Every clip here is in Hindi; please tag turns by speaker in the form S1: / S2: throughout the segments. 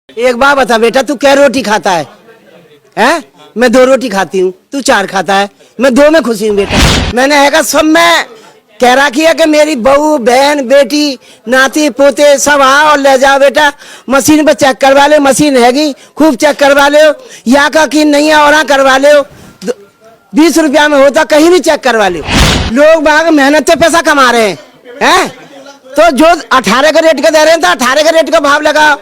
S1: एक बात बता बेटा, तू क्या रोटी खाता है? हैं? मैं 2 रोटी खाती हूँ, तू 4 खाता है। मैं 2 में खुशी हूँ बेटा। मैंने है सब में कह रखी है कि मेरी बहू बहन बेटी नाती पोते सब आओ और ले जाओ बेटा। मशीन पे चेक करवा ले, मशीन हैगी, खूब चेक करवा ले। यहाँ का कि नहीं है और करवा ले। 20 रुपया में होता कहीं भी चेक करवा ले। लोग बाग मेहनत से पैसा कमा रहे हैं। तो जो 18 का रेट का दे रहे हैं तो 18 का रेट का भाव लगाओ।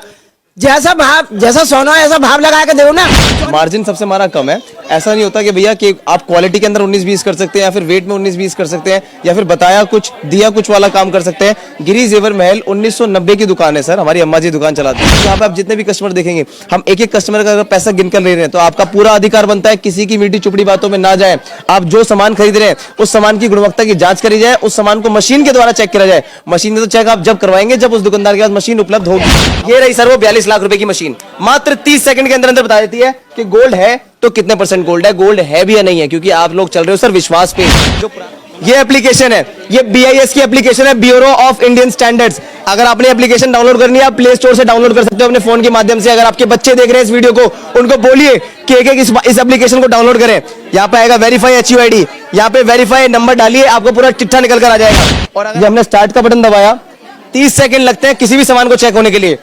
S1: जैसा सोना ऐसा भाव लगा के दो ना।
S2: मार्जिन सबसे हमारा कम है। ऐसा नहीं होता कि भैया कि आप क्वालिटी के अंदर 19-20 कर सकते हैं या फिर वेट में 19-20 कर सकते हैं या फिर बताया कुछ दिया कुछ वाला काम कर सकते हैं। गिरी जेवर महल 1990 की दुकान है सर, हमारी अम्मा जी दुकान चलाती है। यहाँ पे आप जितने भी कस्टमर देखेंगे, हम एक एक कस्टमर का अगर पैसा गिनकर ले रहे हैं तो आपका पूरा अधिकार बनता है किसी की मीठी चुपड़ी बातों में ना जाए। आप जो सामान खरीद रहे हैं उस सामान की गुणवत्ता की जांच करी जाए, उस सामान को मशीन के द्वारा चेक किया जाए। मशीन में तो चेक आप जब करवाएंगे जब उस दुकानदार के पास मशीन उपलब्ध होगी। ये रही सर वो 42 लाख रुपए की मशीन, मात्र 30 सेकंड के अंदर अंदर बता देती है कि गोल्ड है तो कितने % गोल्ड है, गोल्ड है भी या नहीं है, क्योंकि आप लोग चल रहे हो सर विश्वास पे। जो ये एप्लीकेशन है, ये BIS की एप्लीकेशन है, ब्यूरो ऑफ इंडियन स्टैंडर्ड्स। अगर आपने एप्लीकेशन डाउनलोड करनी है आप प्ले स्टोर से डाउनलोड कर सकते हो अपने फोन के माध्यम से। अगर आपके बच्चे देख रहे हैं इस वीडियो को, उनको बोलिए कि एक इस एप्लीकेशन को डाउनलोड करें। यहाँ पे आएगा वेरीफाई HUID, यहाँ पे वेरीफाई नंबर डालिए, आपको पूरा चिट्ठा निकल कर आ जाएगा। और अगर हमने स्टार्ट का बटन दबाया 30 सेकंड लगते हैं किसी भी सामान को चेक होने के लिए।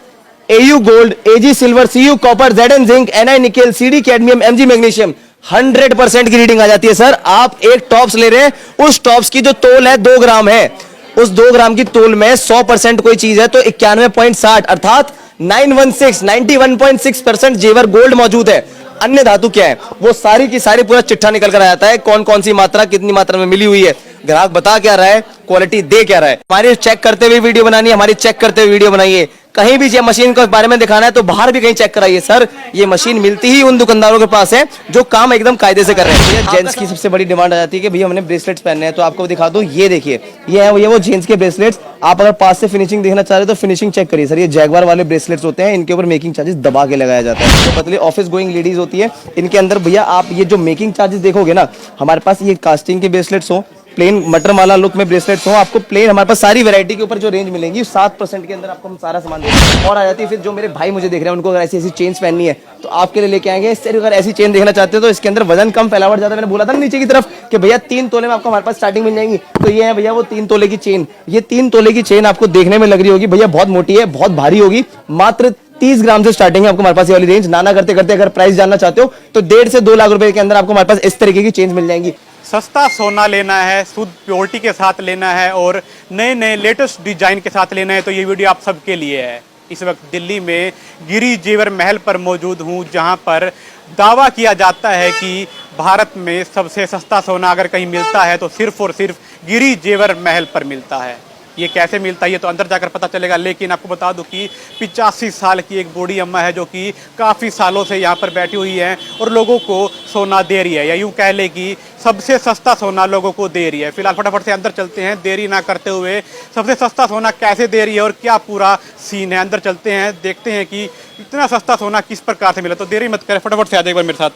S2: AU gold, AG silver, CU copper, ZN zinc, NI nickel, CD cadmium, MG magnesium, 100% की रीडिंग आ जाती है सर। आप एक टॉप्स ले रहे हैं, उस टॉप्स की जो तोल है 2 ग्राम है, उस 2 ग्राम की तोल में 100% कोई चीज है तो 91.60 अर्थात 91.6% जेवर गोल्ड मौजूद है। अन्य धातु क्या है वो सारी की सारी पूरा चिट्ठा निकल कर आ जाता है, कौन कौन सी मात्रा कितनी मात्रा में मिली हुई है, ग्राहक बता क्या रहा है, क्वालिटी दे क्या रहा है। हमारी चेक करते हुए वीडियो बनानी है, हमारी चेक करते हुए वीडियो बनाइए। कहीं भी ये मशीन के बारे में दिखाना है तो बाहर भी कहीं चेक कराइए सर। ये मशीन मिलती ही उन दुकानदारों के पास है जो काम एकदम कायदे से कर रहे हैं। जेंट्स की सबसे बड़ी डिमांड आ जाती है कि भैया हमने ब्रेसलेट्स पहनने हैं, तो आपको दिखा दो, ये देखिए ये है वो जेंट्स के ब्रेसलेट्स। आप अगर पास से फिनिशिंग देखना चाह रहे हो तो फिनिशिंग चेक करिए सर। ये जैगवार वाले ब्रेसलेट्स होते हैं, इनके ऊपर मेकिंग चार्जेस दबा के लगाया जाता है। तो पतली ऑफिस गोइंग लेडीज होती है, इनके अंदर भैया आप ये जो मेकिंग चार्जेस देखोगे ना, हमारे पास ये कास्टिंग के ब्रेसलेट्स हो, प्लेन मटर माला लुक में ब्रेसलेट्स हो, आपको प्लेन हमारे पास सारी वैरायटी के ऊपर जो रेंज मिलेंगी 7% के अंदर आपको हम सारा सामान देंगे। और आ जाती है फिर जो मेरे भाई मुझे देख रहे हैं उनको अगर ऐसी ऐसी चेन्स पहननी है तो आपके लिए लेके आएंगे। इससे अगर ऐसी चेन देखना चाहते हो तो इसके अंदर वजन कम फैलावट ज्यादा, मैंने बोला था नीचे की तरफ कि भैया 3 तोले में आपको हमारे पास स्टार्टिंग मिल जाएंगी। तो ये है भैया वो 3 तोले की चेन। ये 3 तोले की चेन आपको देखने में लग रही होगी भैया बहुत मोटी है, बहुत भारी होगी, मात्र 30 ग्राम से स्टार्टिंग है आपको हमारे पास ये वाली रेंज। नाना करते करते अगर प्राइस जानना चाहते हो तो 1.5 से 2 लाख रुपए के अंदर आपको हमारे पास इस तरीके की चेंज मिल जाएंगी।
S3: सस्ता सोना लेना है, शुद्ध प्योरिटी के साथ लेना है और नए नए लेटेस्ट डिजाइन के साथ लेना है तो ये वीडियो आप सबके लिए है। इस वक्त दिल्ली में गिरी जेवर महल पर मौजूद हूँ, जहाँ पर दावा किया जाता है कि भारत में सबसे सस्ता सोना अगर कहीं मिलता है तो सिर्फ और सिर्फ गिरी जेवर महल पर मिलता है। ये कैसे मिलता है ये तो अंदर जाकर पता चलेगा, लेकिन आपको बता दूं कि 85 साल की एक बूढ़ी अम्मा है जो कि काफ़ी सालों से यहाँ पर बैठी हुई है और लोगों को सोना दे रही है, या यूँ कह ले कि सबसे सस्ता सोना लोगों को दे रही है। फिलहाल फटाफट से अंदर चलते हैं देरी ना करते हुए, सबसे सस्ता सोना कैसे दे रही है और क्या पूरा सीन है। अंदर चलते हैं, देखते हैं कि इतना सस्ता सोना किस प्रकार से मिला। तो देरी मत करें, फटाफट से आ जाए एक बार मेरे साथ।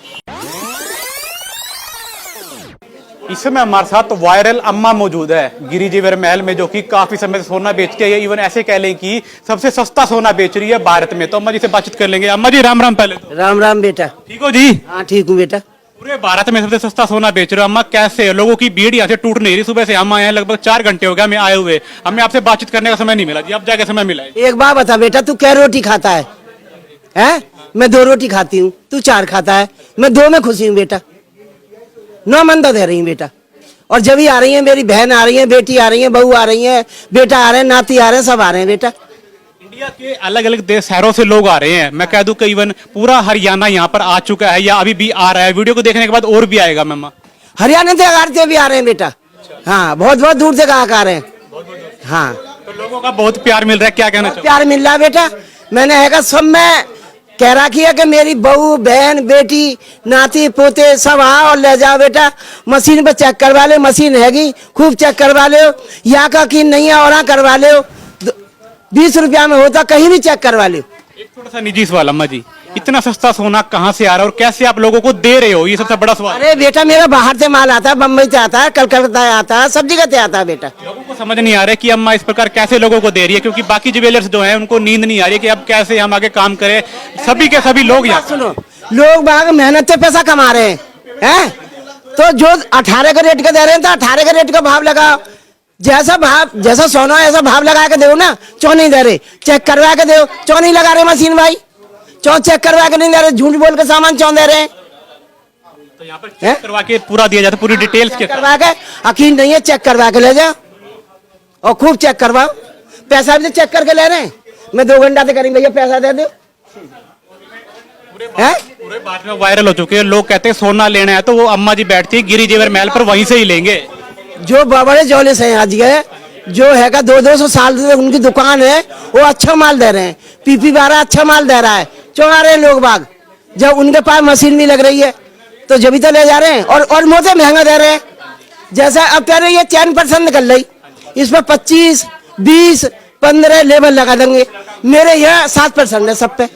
S3: इस समय हमारे साथ तो वायरल अम्मा मौजूद है गिरी जेवर महल में, जो कि काफी समय से सोना बेचती है, इवन ऐसे कह लें कि सबसे सस्ता सोना बेच रही है भारत में। तो अम्मा जी से बातचीत कर लेंगे। अम्मा जी राम राम। पहले
S1: राम राम बेटा।
S3: ठीक हो जी?
S1: हाँ ठीक हूँ बेटा।
S3: पूरे भारत में सबसे सस्ता सोना बेच रहे हो अम्मा, कैसे? लोगों की भीड़ यहाँ से टूट नहीं रही। सुबह से हम आए हैं, लगभग 4 घंटे हो गए हमें आए हुए, हमें आपसे बातचीत करने का समय नहीं मिला जी, अब जाके समय मिला है।
S1: एक बात बता बेटा, तू क्या रोटी खाता है? हैं? मैं 2 रोटी खाती हूँ, तू 4 खाता है। मैं 2 में खुशी हूँ बेटा। 9 मंदा दे रही हूँ बेटा। और जब भी आ रही है, मेरी बहन आ रही है, बेटी आ रही है, बहू आ रही है, बेटा आ रहे हैं, नाती आ रहे हैं, सब आ रहे हैं बेटा।
S3: इंडिया के अलग अलग देश शहरों से लोग आ रहे हैं। मैं कह दूं कि इवन पूरा हरियाणा यहाँ पर आ चुका है या अभी भी आ रहा है। वीडियो को देखने के बाद और भी आएगा। मम्मा
S1: हरियाणा से अगारते भी आ रहे हैं बेटा। हाँ बहुत बहुत दूर से कहा आ रहे हैं। हाँ
S3: तो लोगों का बहुत प्यार मिल रहा है, क्या कहना चाहिए?
S1: प्यार मिल रहा है बेटा। मैंने है सब में कह रखी है कि मेरी बहू बहन बेटी नाती पोते सब आओ और ले जाओ बेटा। मशीन पे चेक करवा ले, मशीन हैगी, खूब चेक करवा ले। यहाँ का कि नहीं है और करवा ले। 20 रुपया में होता कहीं भी चेक करवा ले।
S3: एक थोड़ा सा निजी सवाल अम्मा जी, इतना सस्ता सोना कहाँ से आ रहा है और कैसे आप लोगों को दे रहे हो, ये सबसे बड़ा सवाल।
S1: अरे बेटा मेरा बाहर से माल आता है, बम्बई से आता है, कलकत्ता से आता है, सब जगह से आता है बेटा।
S3: लोगों को समझ नहीं आ रहा है कि अम्मा इस प्रकार कैसे लोगों को दे रही है, क्योंकि बाकी ज्वेलर्स जो हैं उनको नींद नहीं आ रही है कि अब कैसे हम आगे काम करें। सभी के सभी लोग यहाँ
S1: सुनो, लोग बाग मेहनत से पैसा कमा रहे हैं, तो जो 18 का रेट का दे रहे हैं तो 18 का रेट का भाव लगाओ। जैसा सोना ऐसा भाव लगा के दो ना, क्यों नहीं दे रहे? चेक करवा के दो, क्यों नहीं लगा रहे मशीन भाई? क्यों चेक करवा के नहीं दे रहे? झूठ बोल के सामान क्यों दे रहे हैं?
S3: तो यहाँ पर चेक करवा के पूरा दिया जाता है, पूरी डिटेल्स के साथ।
S1: करवा के यकीन नहीं है, चेक करवा के ले जाओ और खूब चेक करवाओ। पैसा भी तो चेक करके ले रहे हैं। मैं 2 घंटा से करेंगे, भैया पैसा दे दो।
S3: पूरे बाद में वायरल हो चुके हैं, लोग कहते हैं सोना लेना है तो वो अम्मा जी बैठती है गिरी जेवर महल पर, वहीं से ही लेंगे।
S1: जो बड़े जोले से आज गए, जो है का 200 साल से उनकी दुकान है, वो अच्छा माल दे रहे हैं। पीपी 12 अच्छा माल दे रहा है, क्यों आ रहे हैं लोग बाग? जब उनके पास मशीन भी लग रही है तो जब भी तो ले जा रहे हैं, और मोटे महंगा दे रहे हैं। जैसा अब कह रहे हैं 10% निकल रही, इसमें 25, 20, 15 लेबल लगा देंगे। मेरे यहाँ 7% है सब पे।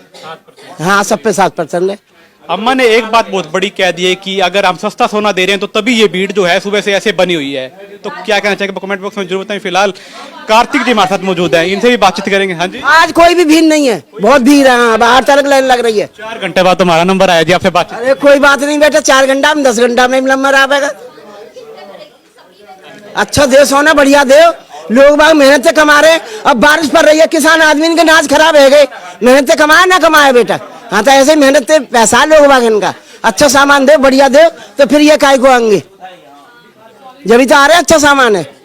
S1: हाँ, सब पे 7% है।
S3: अम्मा ने एक बात बहुत बड़ी कह दी है कि अगर हम सस्ता सोना दे रहे हैं तो तभी ये भीड़ जो है सुबह से ऐसे बनी हुई है। तो क्या कहना चाहिए कमेंट बॉक्स में जरूर बताएं। फिलहाल कार्तिक जी हमारे साथ मौजूद है, इनसे भी बातचीत करेंगे। हाँ जी,
S1: आज कोई भी भीड़ नहीं है, बहुत भीड़ है, बाहर तक लाइन लग रही है।
S3: 4 घंटे बाद तुम्हारा नंबर आया जी, आपसे बात।
S1: अरे कोई बात नहीं बेटा, 4 घंटा में 10 घंटा में नंबर आएगा। अच्छा दे सोना, बढ़िया दे। लोग बाग मेहनत से कमा रहे हैं। अब बारिश पड़ रही है, किसान आदमी के नाच खराब है गए। मेहनत से कमाए ना कमाए बेटा, हाँ तो ऐसे मेहनत से पैसा लोग बाग इनका। अच्छा सामान दे, बढ़िया दे, तो फिर ये काय को आएंगे? जब तो आ रहे अच्छा सामान है।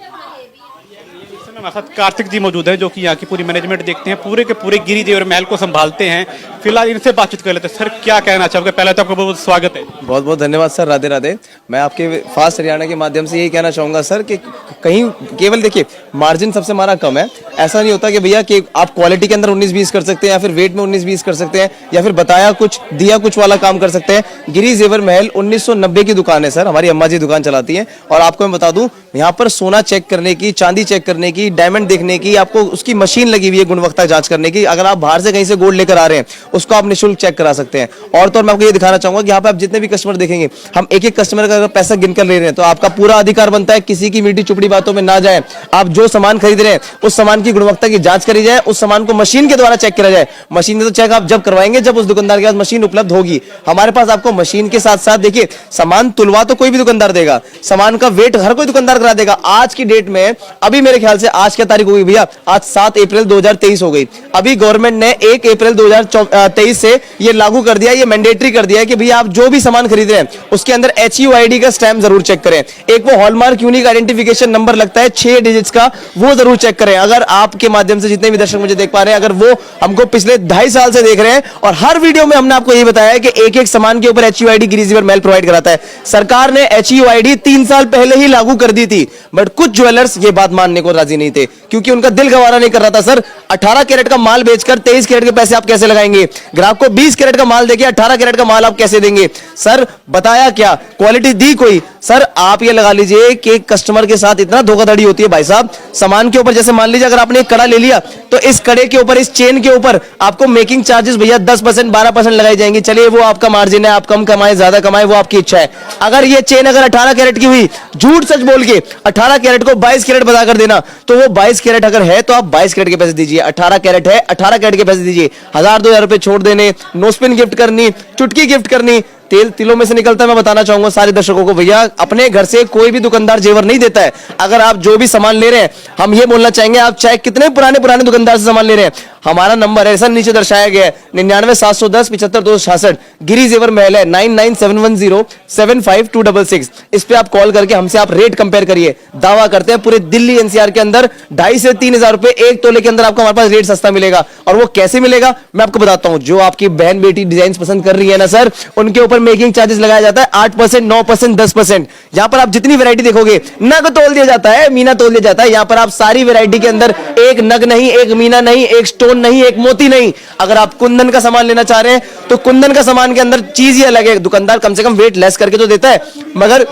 S3: हमारे साथ कार्तिक जी मौजूद हैं जो कि यहाँ की पूरी मैनेजमेंट देखते हैं, पूरे के पूरे गिरी जेवर महल को संभालते हैं। फिलहाल इनसे बातचीत कर लेते हैं। सर क्या कहना चाहोगे? पहले तो आपका बहुत स्वागत है।
S2: बहुत बहुत धन्यवाद सर, राधे राधे। मैं आपके फास्ट हरियाणा के माध्यम से यही कहना चाहूंगा सर कि कहीं केवल देखिए मार्जिन सबसे हमारा कम है। ऐसा नहीं होता कि भैया कि आप क्वालिटी के अंदर 19-20 कर सकते हैं या फिर वेट में 19-20 कर सकते हैं या फिर बताया कुछ दिया कुछ वाला काम कर सकते हैं। गिरी जेवर महल 1990 की दुकान है सर, हमारी अम्मा जी दुकान चलाती है। और आपको मैं बता दूं, यहाँ पर सोना चेक करने की, चांदी चेक करने की, डायमंड देखने की, आपको उसकी मशीन लगी हुई है गुणवत्ता जांच करने की। अगर आप बाहर से कहीं से गोल्ड लेकर आ रहे हैं उसको आप निःशुल्क चेक करा सकते हैं। और तो मैं आपको ये दिखाना चाहूंगा कि यहाँ पे आप जितने भी कस्टमर देखेंगे, हम एक एक कस्टमर का अगर पैसा गिनकर ले रहे हैं तो आपका पूरा अधिकार बनता है किसी की मीठी चुपड़ी बातों में ना जाए। आप जो सामान खरीद रहे हैं उस सामान की गुणवत्ता की जांच करी जाए, उस सामान को मशीन के द्वारा चेक करा जाए। मशीन में तो चेक आप जब करवाएंगे जब उस दुकानदार के पास मशीन उपलब्ध होगी। हमारे पास आपको मशीन के साथ साथ देखिए सामान तुलवा तो कोई भी दुकानदार देगा, सामान का वेट हर कोई दुकानदार करा देगा। आज की डेट में अभी मेरे ख्याल से आज क्या तारीख होगी भैया? आज 7 अप्रैल 2023 हो गई। अभी गवर्नमेंट ने 1 अप्रैल 2023 से ये लागू कर दिया, ये मैंडेटरी कर दिया है कि भैया आप जो भी सामान खरीद रहे हैं उसके अंदर HUID का स्टैम्प जरूर चेक करें। एक वो हॉलमार्क यूनिक आइडेंटिफिकेशन नंबर लगता है 6 डिजिट्स का, वो जरूर चेक करें। अगर आपके माध्यम से जितने भी दर्शक मुझे देख पा रहे हैं, अगर वो हमको पिछले 2.5 साल से देख रहे हैं और हर वीडियो में हमने आपको ये बताया है कि एक एक सामान के ऊपर HUID गिरी जेवर महल प्रोवाइड कराता है। सरकार ने HUID 3 साल पहले ही लागू कर दी थी, बट कुछ ज्वेलर्स ये बात मानने को राजी नहीं थे क्योंकि उनका दिल गवारा नहीं कर रहा था। सर 18 कैरेट का माल बेचकर 23 कैरेट के पैसे आप कैसे लगाएंगे? ग्राहक को 20 कैरेट का माल देके 18 कैरेट का माल आप कैसे देंगे? सर बताया क्या, क्वालिटी दी कोई? सर आप ये लगा लीजिए कि कस्टमर के साथ इतना धोखाधड़ी होती है भाई साहब। सामान के ऊपर जैसे मान लीजिए अगर आपने एक कड़ा ले लिया तो इस कड़े के ऊपर, इस चेन के ऊपर आपको मेकिंग चार्जेस भैया 10% 12% लगाई जाएंगी। चलिए वो आपका मार्जिन है, आप कम कमाए ज्यादा कमाए वो आपकी इच्छा है। अगर ये चेन अगर 18 कैरेट की हुई, झूठ सच बोल के 18 कैरेट को 22 कैरेट बताकर देना, तो वो 22 कैरेट अगर है तो आप 22 कैरेट के पैसे दीजिए। 18 कैरेट है, 18 कैरेट के पैसे दीजिए। 1000-2000 रुपए छोड़ देने, नोस्पिन गिफ्ट करनी, चुटकी गिफ्ट करनी, तेल तिलों में से निकलता है। मैं बताना चाहूंगा सारे दर्शकों को, भैया अपने घर से कोई भी दुकानदार जेवर नहीं देता है। अगर आप जो भी सामान ले रहे हैं, हम ये बोलना चाहेंगे, आप चाहे कितने पुराने दुकानदार से सामान ले रहे हैं, हमारा नंबर ऐसा नीचे दर्शाया गया है 99-710-75-266। गिरी जेवर महल है 9971075266। इस पे आप कॉल करके हमसे आप रेट कंपेयर करिए। दावा करते हैं पूरे दिल्ली NCR के अंदर 2,500 से 3,000 रुपए एक तोले के अंदर आपको हमारे पास रेट सस्ता मिलेगा। और वो कैसे मिलेगा मैं आपको बताता हूं। जो आपकी बहन बेटी डिजाइन पसंद कर रही है ना सर, उनके ऊपर मेकिंग चार्जेस लगाया जाता है 8%, 9%, 10%। यहां पर आप जितनी वैरायटी देखोगे नग तोल दिया जाता है, मीना तोल दिया जाता है। यहां पर आप सारी वैरायटी के अंदर एक नग नहीं, एक मीना नहीं, एक स्टोन नहीं, एक मोती नहीं। अगर आप कुंदन का सामान लेना चाह रहे हैं तो कुंदन का सामान के अंदर चीज ही अलग है। दुकानदार कम से कम वेट लेस करके तो देता है, मगर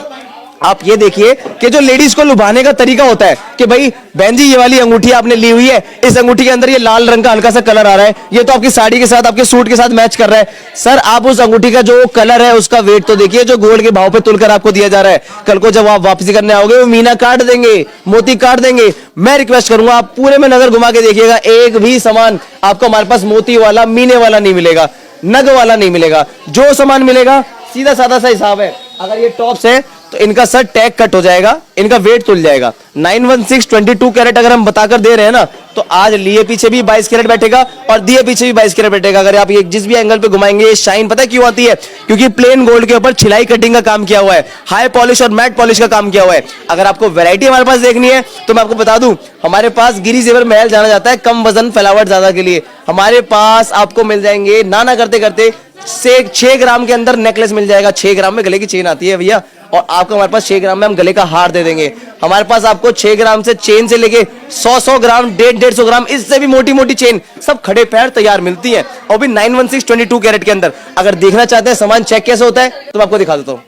S2: आप ये देखिए कि जो लेडीज को लुभाने का तरीका होता है कि भाई बहन जी ये वाली अंगूठी आपने ली हुई है, इस अंगूठी के अंदर ये लाल रंग का हल्का सा कलर आ रहा है, ये तो आपकी साड़ी के साथ आपके सूट के साथ मैच कर रहा है। सर आप उस अंगूठी का जो कलर है उसका वेट तो देखिए जो गोल्ड के भाव पे तुलकर आपको दिया जा रहा है। कल को जब आप वापसी करने आओगे वो मीना काट देंगे, मोती काट देंगे। मैं रिक्वेस्ट करूंगा आप पूरे में नजर घुमा के देखिएगा, एक भी सामान आपको हमारे पास मोती वाला मीने वाला नहीं मिलेगा, नग वाला नहीं मिलेगा। जो सामान मिलेगा सीधा साधा सा हिसाब है। अगर ये टॉप्स है तो इनका सर टैग कट हो जाएगा, इनका वेट तुल जाएगा। 916 22 कैरेट अगर हम बताकर दे रहे हैं ना तो आज लिए पीछे भी 22 कैरेट बैठेगा और दिए पीछे भी 22 कैरेट बैठेगा। अगर आप ये जिस भी एंगल पे घुमाएंगे ये शाइन पता है क्यों आती है? क्योंकि प्लेन गोल्ड के ऊपर छिलाई कटिंग का काम किया हुआ है, हाई पॉलिश और मैट पॉलिश का काम किया हुआ है। अगर आपको वैरायटी हमारे पास देखनी है तो मैं आपको बता दूं हमारे पास गिरी जेवर महल जाना जाता है कम वजन फैलावट ज्यादा के लिए। हमारे पास आपको मिल जाएंगे ना करते करते से 6 ग्राम के अंदर नेकलेस मिल जाएगा। 6 ग्राम में गले की चेन आती है भैया, और आपको हमारे पास 6 ग्राम में हम गले का हार दे देंगे। हमारे पास आपको 6 ग्राम से चेन से लेके 100 ग्राम 150 ग्राम इससे भी मोटी मोटी चेन सब खड़े पैर तैयार मिलती है, और भी 916 22 कैरेट के अंदर। अगर देखना चाहते हैं सामान चेक कैसे होता है तो मैं आपको दिखा देता हूँ।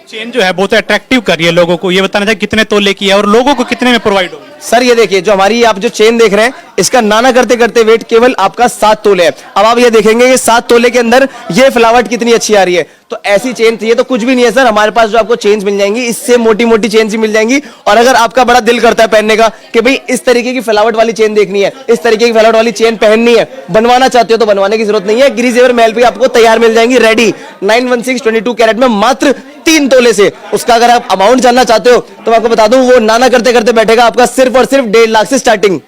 S3: चेन जो है बहुत अट्रैक्टिव कर रही है लोगों को, ये बताना चाहिए कितने तोले की है और लोगों को कितने में प्रोवाइड होगी।
S2: सर ये देखिए जो हमारी आप जो चेन देख रहे हैं इसका नाना करते करते वेट केवल आपका 7 तोले है। अब आप ये देखेंगे कि 7 तोले के अंदर ये फ्लावट कितनी अच्छी आ रही है। तो ऐसी चेन ये तो कुछ भी नहीं है सर, हमारे पास जो आपको चेन्स मिल जाएंगी इससे मोटी मोटी चेन्स ही मिल जाएंगी। और अगर आपका बड़ा दिल करता है पहनने का कि भाई इस तरीके की फ्लावट वाली चेन देखनी है, इस तरीके की फ्लावट वाली चेन पहननी है, बनवाना चाहते हो तो बनवाने की जरूरत नहीं है। गिरी जेवर महल पे आपको तैयार मिल जाएंगी रेडी 916 22 कैरेट में मात्र 3 तोले से। उसका अगर आप अमाउंट जानना चाहते हो तो मैं आपको बता दूं वो नाना करते करते बैठेगा आपका सिर्फ और सिर्फ 1.5 लाख से स्टार्टिंग।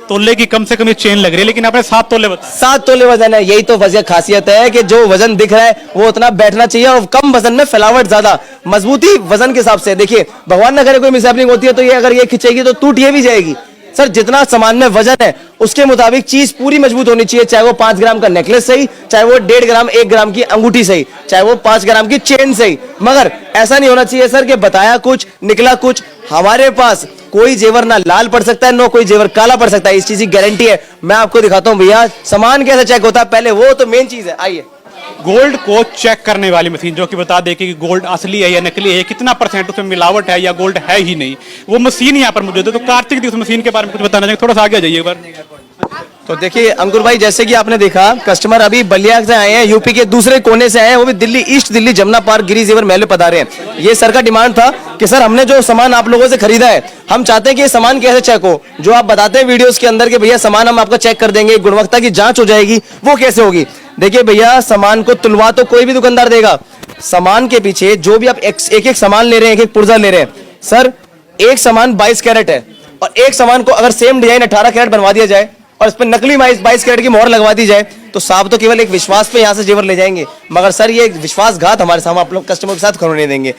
S3: तोले की कम से कम ये चेन लग रही है, लेकिन आपने 7 तोले बताया।
S2: 7 तोले वजन है। यही तो वजह खासियत है कि जो वजन दिख रहा है वो उतना बैठना चाहिए और कम वजन में फैलावट ज्यादा, मजबूती वजन के हिसाब से। देखिए भगवान न करे कोई मिसहैपनिंग होती है तो ये अगर ये खिंचेगी तो टूट ये भी जाएगी। सर जितना सामान में वजन है उसके मुताबिक चीज पूरी मजबूत होनी चाहिए, चाहे वो 5 ग्राम का नेकलेस सही, चाहे वो 1.5 ग्राम 1 ग्राम की अंगूठी सही, चाहे वो 5 ग्राम की चेन सही। मगर ऐसा नहीं होना चाहिए सर कि बताया कुछ निकला कुछ। हमारे पास कोई जेवर ना लाल पड़ सकता है नो कोई जेवर काला पड़ सकता है, इस चीज की गारंटी है। मैं आपको दिखाता हूं भैया सामान कैसे चेक होता है, पहले वो तो मेन चीज है। आइए
S3: गोल्ड को चेक करने वाली मशीन जो कि बता दे कि गोल्ड असली है या नकली है, कितना परसेंट उसमें मिलावट है या गोल्ड है ही नहीं, वो मशीन यहाँ पर मौजूद है। तो कार्तिक जी उस मशीन के बारे में कुछ बताना चाहिए, थोड़ा सा आगे जाइए एक बार।
S2: तो देखिए अंकुर भाई जैसे कि आपने देखा कस्टमर अभी बलिया से आए हैं, यूपी के दूसरे कोने से आए हैं, वो भी दिल्ली ईस्ट दिल्ली जमुना पार्क गिरी जेवर महल में पधारे हैं। ये सर का डिमांड था कि सर हमने जो सामान आप लोगों से खरीदा है हम चाहते हैं कि ये सामान कैसे चेक हो। जो आप बताते हैं वीडियोस के अंदर कि भैया सामान हम आपका चेक कर देंगे, गुणवत्ता की जांच हो जाएगी, वो कैसे होगी। देखिए भैया सामान को तुलवा तो कोई भी दुकानदार देगा, सामान के पीछे जो भी आप एक एक सामान ले रहे हैं, एक एक पुर्जा ले रहे हैं। सर एक सामान 22 कैरेट है और एक सामान को अगर सेम डिजाइन 18 कैरेट बनवा दिया जाए और इस पर नकली 22 कैरेट की मोहर लगवा दी जाए तो साहब तो केवल एक विश्वास पे यहाँ से जेवर ले जाएंगे। मगर सर ये विश्वासघात हमारे सामने आप लोग कस्टमर के साथ होने नहीं देंगे।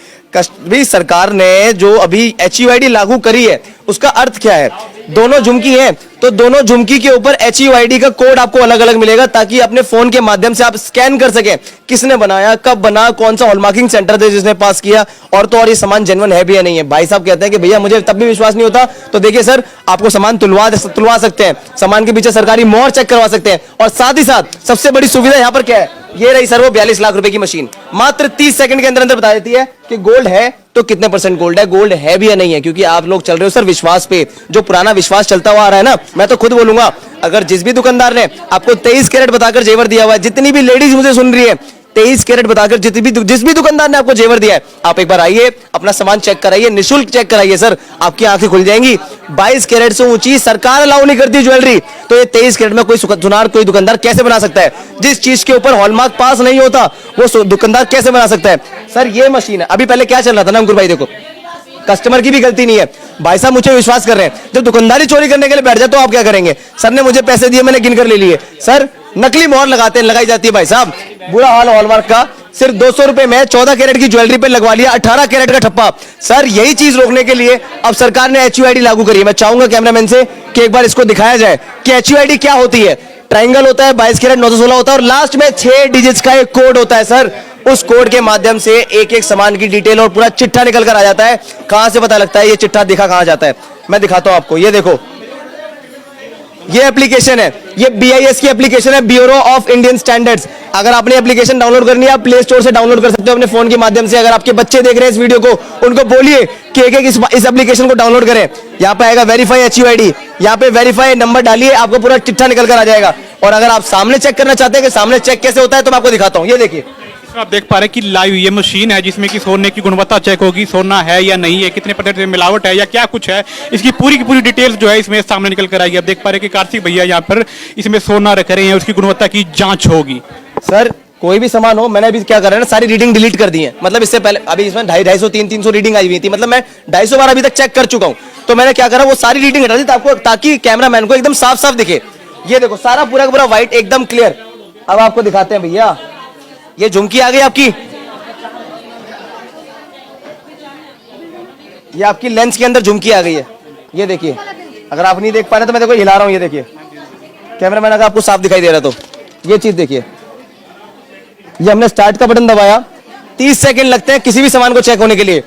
S2: भी सरकार ने जो अभी HUID लागू करी है उसका अर्थ क्या है, दोनों झुमकी हैं तो दोनों झुमकी के ऊपर HUID का कोड आपको अलग अलग मिलेगा ताकि अपने फोन के माध्यम से आप स्कैन कर सके किसने बनाया, कब बना, कौन सा हॉलमार्किंग सेंटर थे जिसने पास किया, और तो और ये सामान जेन्युइन है भी या नहीं है। भाई साहब कहते हैं कि भैया मुझे तब भी विश्वास नहीं होता, तो देखिए सर आपको सामान तुलवा सकते हैं, सामान के पीछे सरकारी मोहर चेक करवा सकते हैं। और साथ ही साथ सबसे बड़ी सुविधा यहाँ पर क्या है, ये रही सर वो 42 लाख रुपए की मशीन मात्र 30 सेकंड के अंदर बता देती है कि गोल्ड है तो कितने परसेंट गोल्ड है, गोल्ड है भी या नहीं है। क्योंकि आप लोग चल रहे हो सर विश्वास पे, जो पुराना विश्वास चलता हुआ आ रहा है ना। मैं तो खुद बोलूंगा अगर जिस भी दुकानदार ने आपको 23 कैरेट बताकर जेवर दिया हुआ है, जितनी भी लेडीज मुझे सुन रही है 23 कैरेट बताकर जिस भी दुकानदार ने आपको जेवर दिया है, आप एक बार आइए अपना सामान चेक कराइए, निःशुल्क चेक कराइए सर, आपकी आंखें खुल जाएंगी। 22 कैरेट से ऊंची सरकार अलाउ नहीं करती ज्वेलरी, तो ये 23 कैरेट में कोई सुनार कोई दुकानदार कैसे बना सकता है। जिस चीज के ऊपर हॉलमार्क पास नहीं होता वो दुकानदार कैसे बना सकता है। सर ये मशीन है, अभी पहले क्या चल रहा था ना अंकुर भाई, देखो कस्टमर की भी गलती नहीं है, भाई साहब मुझे विश्वास कर रहे हैं। जब दुकानदारी चोरी करने के लिए बैठ जाए तो आप क्या करेंगे। सर ने मुझे पैसे दिए, मैंने गिन कर ले लिए। सर नकली मोहर लगाई जाती है भाई साहब, बुरा हाल हॉलमार्क का। सिर्फ 200 रुपए में 14 कैरेट की ज्वेलरी पे लगवा लिया 18 कैरेट का ठप्पा। सर यही चीज रोकने के लिए अब सरकार ने HUID लागू करी है। मैं चाहूंगा कैमरामैन से कि एक बार इसको दिखाया जाए कि HUID क्या होती है। ट्राइंगल होता है, 22 कैरेट 916 होता है और लास्ट में 6 डिजिट्स का एक कोड होता है सर। उस कोड के माध्यम से एक एक सामान की डिटेल और पूरा चिट्ठा निकल कर आ जाता है। कहां से पता लगता है ये चिट्ठा दिखा कहां जाता है, मैं दिखाता हूं आपको। ये देखो ये एप्लीकेशन है, ये BIS की एप्लीकेशन है, ब्यूरो ऑफ इंडियन स्टैंडर्ड्स। अगर आपने एप्लीकेशन डाउनलोड करनी है, आप प्ले स्टोर से डाउनलोड कर सकते हो अपने फोन के माध्यम से। अगर आपके बच्चे देख रहे हैं इस वीडियो को, उनको बोलिए कि एक इस एप्लीकेशन को डाउनलोड करें। यहाँ पे आएगा वेरीफाई HUID, यहाँ पे वेरीफाई नंबर डालिए, आपको पूरा चिट्ठा निकल कर आ जाएगा। और अगर आप सामने चेक करना चाहते हैं कि सामने चेक कैसे होता है, तो मैं आपको दिखाता हूँ। ये देखिए,
S3: आप देख पा रहे हैं कि लाइव ये मशीन है जिसमें कि सोने की गुणवत्ता चेक होगी, सोना है या नहीं है, कितने % मिलावट है या क्या कुछ है, इसकी पूरी की पूरी डिटेल्स जो है इसमें सामने निकल कर आएगी। आप देख पा रहे हैं कि कार्तिक भैया यहाँ पर इसमें सोना रख रहे हैं, उसकी गुणवत्ता की जांच होगी।
S2: सर कोई भी सामान हो, मैंने अभी क्या कर रहा है ना, सारी रीडिंग डिलीट कर दी है। मतलब इससे पहले अभी इसमें 250, 300 रीडिंग आई हुई थी, मतलब मैं 250 बार अभी तक चेक कर चुका हूँ। तो मैंने क्या करा, वो सारी रीडिंग हटा दी ताकि कैमरामैन को एकदम साफ साफ दिखे। ये देखो सारा पूरा का पूरा व्हाइट एकदम क्लियर। अब आपको दिखाते हैं भैया, ये झुमकी आ गई आपकी, ये आपकी लेंस के अंदर झुमकी आ गई है। ये देखिए, अगर आप नहीं देख पा रहे तो मैं देखो हिला रहा हूँ, ये देखिए कैमरामैन, अगर आपको साफ दिखाई दे रहा तो ये चीज देखिए। ये हमने स्टार्ट का बटन दबाया, 30 सेकंड लगते हैं किसी भी सामान को चेक होने के लिए।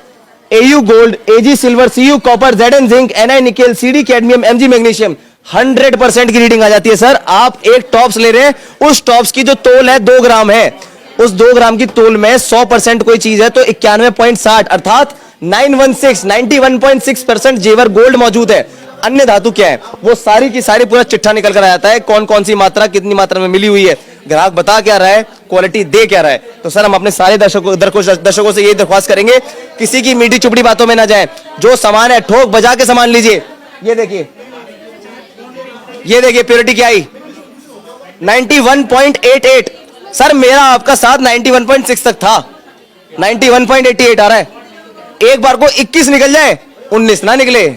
S2: AU gold, AG silver, CU copper, ZN zinc, NI nickel, CD cadmium, MG magnesium, 100% की रीडिंग आ जाती है। सर आप एक टॉप्स ले रहे हैं, उस टॉप्स की जो तोल है 2 ग्राम है, उस 2 ग्राम की तोल में 100% कोई चीज है तो 91.60 अर्थात 91.6% जेवर गोल्ड मौजूद है। अन्य धातु क्या है, वो सारी की सारी पूरा चिट्ठा निकल कर आ जाता है, कौन कौन सी मात्रा कितनी मात्रा में मिली हुई है, ग्राहक बता क्या रहा है, क्वालिटी दे क्या रहा है। तो सर हम अपने सारे दर्शकों से यही दरख्वास्त करेंगे, किसी की मीठी चुपड़ी बातों में ना जाए, जो सामान है ठोक बजा के सामान लीजिए। ये देखिए, ये देखिए प्योरिटी क्या आई, 91.88। सर मेरा आपका साथ 91.6 तक था, 91.88 आ रहा है। एक बार को 21 निकल जाए, 19 ना निकले,